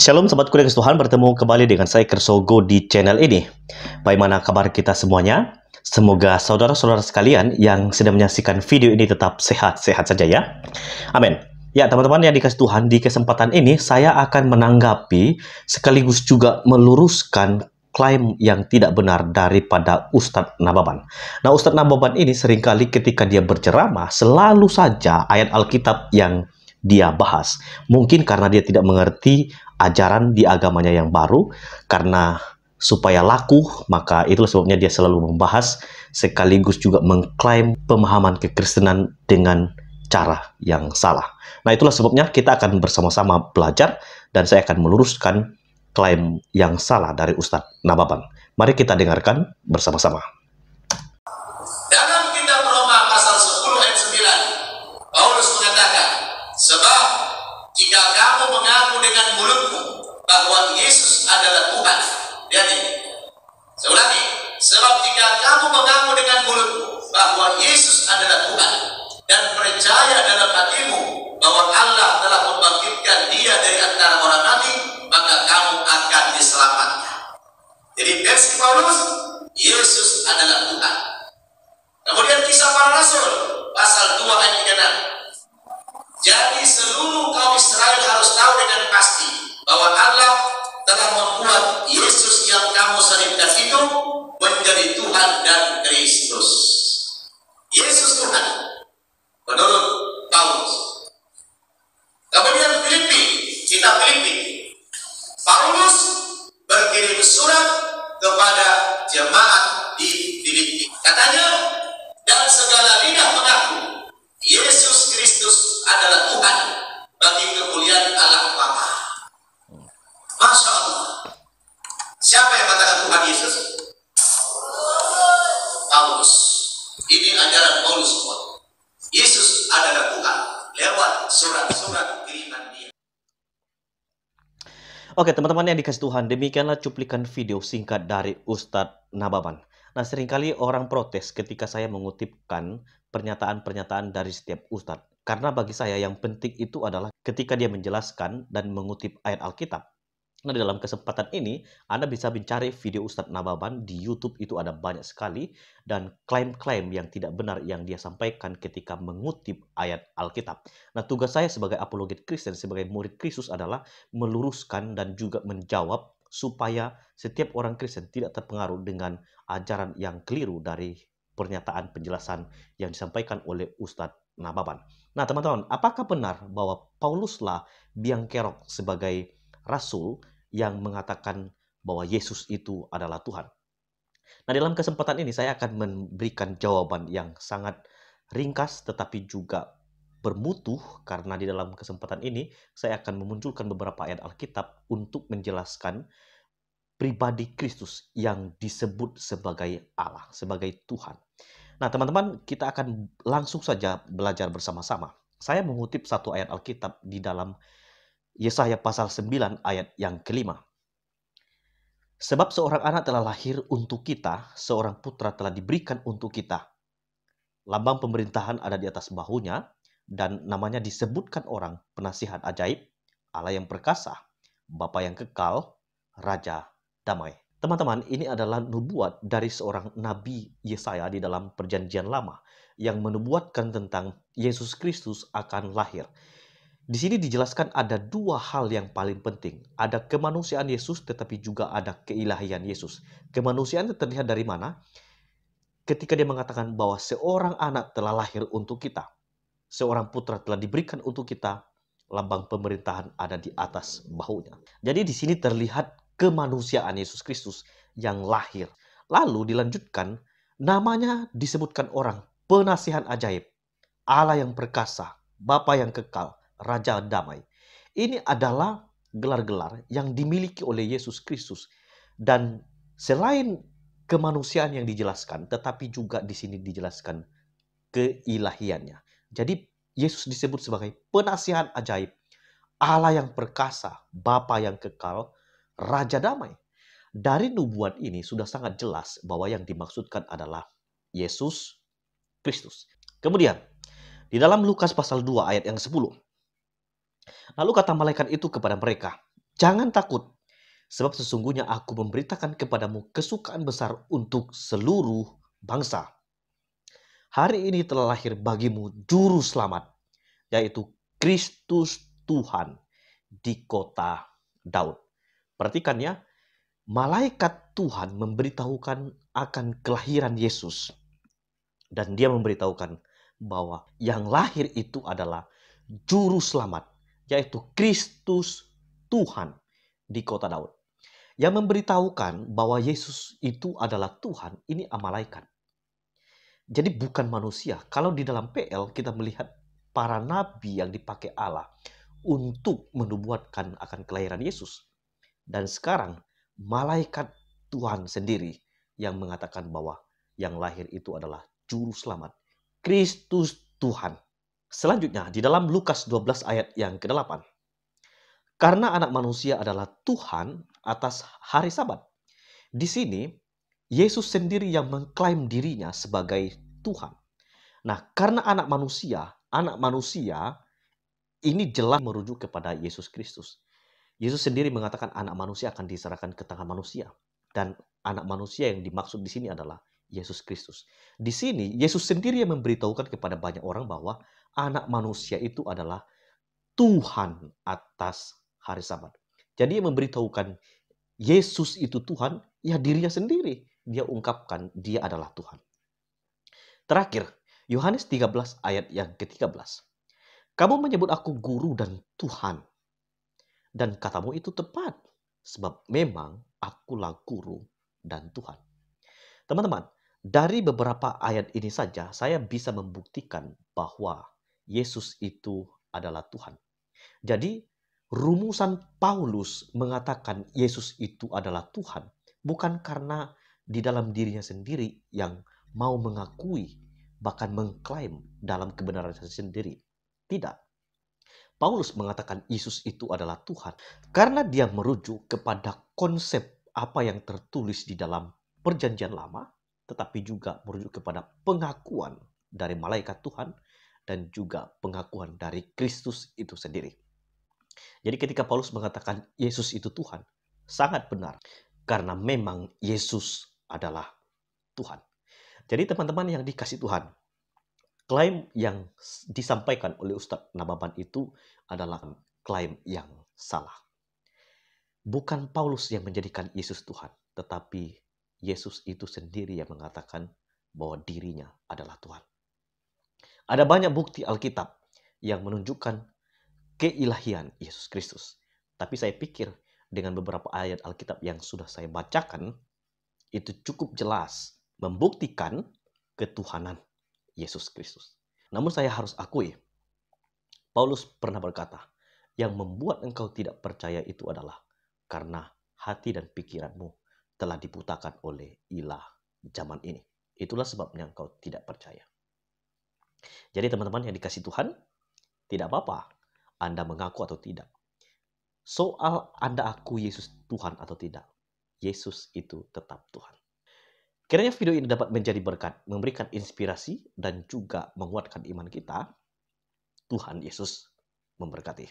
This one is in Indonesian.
Shalom Sobat Kuliah Tuhan, bertemu kembali dengan saya Kersogo di channel ini. Bagaimana kabar kita semuanya? Semoga saudara-saudara sekalian yang sedang menyaksikan video ini tetap sehat-sehat saja ya. Amin. Ya teman-teman yang dikasih Tuhan, di kesempatan ini saya akan menanggapi sekaligus juga meluruskan klaim yang tidak benar daripada Ustadz Nababan. Nah, Ustadz Nababan ini seringkali ketika dia berceramah selalu saja ayat Alkitab yang dia bahas. Mungkin karena dia tidak mengerti ajaran di agamanya yang baru, karena supaya laku, maka itulah sebabnya dia selalu membahas sekaligus juga mengklaim pemahaman kekristenan dengan cara yang salah. Nah, itulah sebabnya kita akan bersama-sama belajar dan saya akan meluruskan klaim yang salah dari Ustadz Nababan. Mari kita dengarkan bersama-sama. Dalam kitab Roma pasal 10 ayat 9, Paulus mengatakan, sebab jika kamu mengaku dengan mulutmu bahwa Yesus adalah Tuhan, lihat ini, saya ulangi, sebab jika kamu mengaku dengan mulutmu bahwa Yesus adalah Tuhan dan percaya dalam hatimu bahwa Allah telah membangkitkan dia dari antara orang mati, maka kamu akan diselamatkan. Jadi versi Paulus, Yesus adalah Tuhan. Kemudian kisah para rasul pasal 2 ayat 36. Jadi seluruh kaum Israel harus tahu dengan pasti bahwa Allah telah membuat Yesus yang kamu salibkan itu menjadi Tuhan dan Kristus. Yesus Tuhan menurut Paulus. Kemudian Filipi, kitab Filipi, Paulus berkirim surat kepada jemaat di Filipi. Katanya, dan segala lidah mengaku Yesus Kristus adalah Tuhan bagi kemuliaan Allah Bapa. Masya Allah. Siapa yang katakan Tuhan Yesus? Paulus. Ini ajaran Paulus. Yesus adalah Tuhan lewat surat-surat kiriman dia. Oke teman-teman yang dikasih Tuhan, demikianlah cuplikan video singkat dari Ustadz Nababan. Nah, seringkali orang protes ketika saya mengutipkan pernyataan-pernyataan dari setiap ustadz. Karena bagi saya yang penting itu adalah ketika dia menjelaskan dan mengutip ayat Alkitab. Nah, dalam kesempatan ini, Anda bisa mencari video Ustadz Nababan di YouTube, itu ada banyak sekali. Dan klaim-klaim yang tidak benar yang dia sampaikan ketika mengutip ayat Alkitab. Nah, tugas saya sebagai apologet Kristen, sebagai murid Kristus adalah meluruskan dan juga menjawab supaya setiap orang Kristen tidak terpengaruh dengan ajaran yang keliru dari pernyataan penjelasan yang disampaikan oleh Ustadz Nababan. Nah teman-teman, apakah benar bahwa Pauluslah biang kerok sebagai rasul yang mengatakan bahwa Yesus itu adalah Tuhan? Nah, dalam kesempatan ini saya akan memberikan jawaban yang sangat ringkas tetapi juga bermutu, karena di dalam kesempatan ini saya akan memunculkan beberapa ayat Alkitab untuk menjelaskan pribadi Kristus yang disebut sebagai Allah, sebagai Tuhan. Nah, teman-teman, kita akan langsung saja belajar bersama-sama. Saya mengutip satu ayat Alkitab di dalam Yesaya pasal 9 ayat yang kelima. Sebab seorang anak telah lahir untuk kita, seorang putra telah diberikan untuk kita. Lambang pemerintahan ada di atas bahunya, dan namanya disebutkan orang penasihat ajaib, Allah yang perkasa, Bapa yang kekal, Raja damai. Teman-teman, ini adalah nubuat dari seorang Nabi Yesaya di dalam Perjanjian Lama yang menubuatkan tentang Yesus Kristus akan lahir. Di sini dijelaskan ada dua hal yang paling penting. Ada kemanusiaan Yesus, tetapi juga ada keilahian Yesus. Kemanusiaan terlihat dari mana? Ketika dia mengatakan bahwa seorang anak telah lahir untuk kita, seorang putra telah diberikan untuk kita, lambang pemerintahan ada di atas bahunya. Jadi di sini terlihat kemanusiaan Yesus Kristus yang lahir. Lalu dilanjutkan, namanya disebutkan orang penasihat ajaib, Allah yang perkasa, Bapa yang kekal, Raja damai. Ini adalah gelar-gelar yang dimiliki oleh Yesus Kristus. Dan selain kemanusiaan yang dijelaskan, tetapi juga di sini dijelaskan keilahiannya. Jadi Yesus disebut sebagai penasihat ajaib, Allah yang perkasa, Bapa yang kekal, Raja damai. Dari nubuat ini sudah sangat jelas bahwa yang dimaksudkan adalah Yesus Kristus. Kemudian, di dalam Lukas pasal 2 ayat yang 10. Lalu kata malaikat itu kepada mereka, Jangan takut, sebab sesungguhnya aku memberitakan kepadamu kesukaan besar untuk seluruh bangsa. Hari ini telah lahir bagimu juru selamat, yaitu Kristus Tuhan di kota Daud. Perhatikan ya, malaikat Tuhan memberitahukan akan kelahiran Yesus. Dan dia memberitahukan bahwa yang lahir itu adalah juru selamat, yaitu Kristus Tuhan di kota Daud. Yang memberitahukan bahwa Yesus itu adalah Tuhan, ini malaikat. Jadi bukan manusia. Kalau di dalam PL kita melihat para nabi yang dipakai Allah untuk menubuatkan akan kelahiran Yesus. Dan sekarang malaikat Tuhan sendiri yang mengatakan bahwa yang lahir itu adalah juru selamat, Kristus Tuhan. Selanjutnya di dalam Lukas 12 ayat yang ke-8. Karena anak manusia adalah Tuhan atas hari Sabat. Di sini Yesus sendiri yang mengklaim dirinya sebagai Tuhan. Nah, karena anak manusia ini jelas merujuk kepada Yesus Kristus. Yesus sendiri mengatakan anak manusia akan diserahkan ke tangan manusia. Dan anak manusia yang dimaksud di sini adalah Yesus Kristus. Di sini Yesus sendiri yang memberitahukan kepada banyak orang bahwa anak manusia itu adalah Tuhan atas hari Sabat. Jadi yang memberitahukan Yesus itu Tuhan, ya dirinya sendiri. Dia ungkapkan dia adalah Tuhan. Terakhir, Yohanes 13 ayat yang ke-13. Kamu menyebut aku guru dan Tuhan. Dan katamu itu tepat. Sebab memang akulah guru dan Tuhan. Teman-teman, dari beberapa ayat ini saja saya bisa membuktikan bahwa Yesus itu adalah Tuhan. Jadi rumusan Paulus mengatakan Yesus itu adalah Tuhan bukan karena di dalam dirinya sendiri yang mau mengakui bahkan mengklaim dalam kebenaran sendiri. Tidak. Paulus mengatakan Yesus itu adalah Tuhan karena dia merujuk kepada konsep apa yang tertulis di dalam Perjanjian Lama, tetapi juga merujuk kepada pengakuan dari malaikat Tuhan dan juga pengakuan dari Kristus itu sendiri. Jadi ketika Paulus mengatakan Yesus itu Tuhan, sangat benar. Karena memang Yesus adalah Tuhan. Jadi teman-teman yang dikasih Tuhan, klaim yang disampaikan oleh Ustadz Nababan itu adalah klaim yang salah. Bukan Paulus yang menjadikan Yesus Tuhan, tetapi Yesus itu sendiri yang mengatakan bahwa dirinya adalah Tuhan. Ada banyak bukti Alkitab yang menunjukkan keilahian Yesus Kristus. Tapi saya pikir dengan beberapa ayat Alkitab yang sudah saya bacakan, itu cukup jelas membuktikan ketuhanan Yesus Kristus. Namun saya harus akui, Paulus pernah berkata, yang membuat engkau tidak percaya itu adalah karena hati dan pikiranmu telah dibutakan oleh ilah zaman ini. Itulah sebabnya engkau tidak percaya. Jadi teman-teman yang dikasih Tuhan, tidak apa-apa Anda mengaku atau tidak. Soal Anda akui Yesus Tuhan atau tidak, Yesus itu tetap Tuhan. Kiranya video ini dapat menjadi berkat, memberikan inspirasi, dan juga menguatkan iman kita. Tuhan Yesus memberkati.